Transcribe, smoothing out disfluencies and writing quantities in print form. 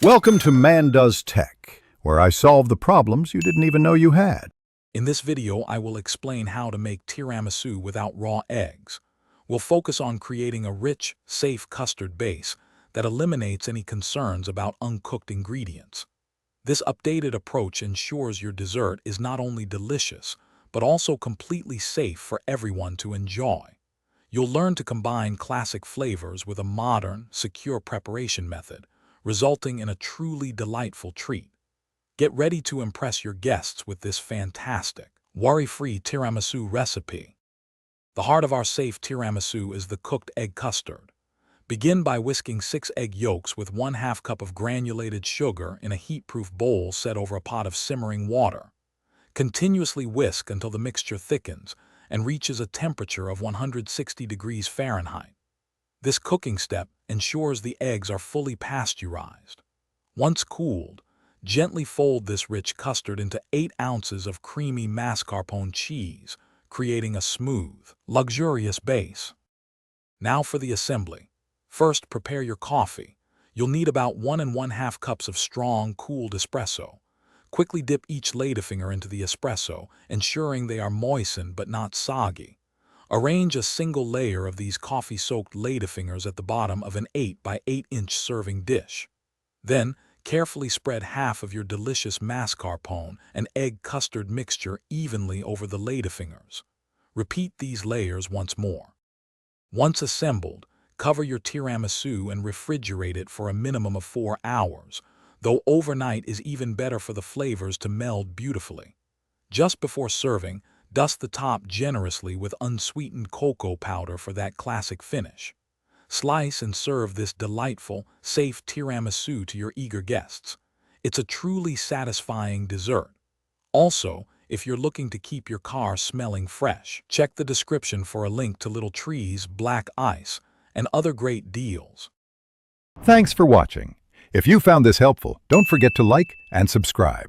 Welcome to Man Does Tech, where I solve the problems you didn't even know you had. In this video, I will explain how to make tiramisu without raw eggs. We'll focus on creating a rich, safe custard base that eliminates any concerns about uncooked ingredients. This updated approach ensures your dessert is not only delicious, but also completely safe for everyone to enjoy. You'll learn to combine classic flavors with a modern, secure preparation method, resulting in a truly delightful treat. Get ready to impress your guests with this fantastic, worry-free tiramisu recipe. The heart of our safe tiramisu is the cooked egg custard. Begin by whisking 6 egg yolks with 1/2 cup of granulated sugar in a heat-proof bowl set over a pot of simmering water. Continuously whisk until the mixture thickens and reaches a temperature of 160 degrees Fahrenheit. This cooking step ensures the eggs are fully pasteurized. Once cooled, gently fold this rich custard into 8 ounces of creamy mascarpone cheese, creating a smooth, luxurious base. Now for the assembly. First, prepare your coffee. You'll need about 1 1/2 cups of strong, cooled espresso. Quickly dip each ladyfinger into the espresso, ensuring they are moistened but not soggy. Arrange a single layer of these coffee-soaked ladyfingers at the bottom of an 8 by 8-inch serving dish. Then, carefully spread half of your delicious mascarpone and egg custard mixture evenly over the ladyfingers. Repeat these layers once more. Once assembled, cover your tiramisu and refrigerate it for a minimum of 4 hours, though overnight is even better for the flavors to meld beautifully. Just before serving, dust the top generously with unsweetened cocoa powder for that classic finish. Slice and serve this delightful, safe tiramisu to your eager guests. It's a truly satisfying dessert. Also, if you're looking to keep your car smelling fresh, check the description for a link to Little Tree's Black Ice and other great deals. Thanks for watching. If you found this helpful, don't forget to like and subscribe.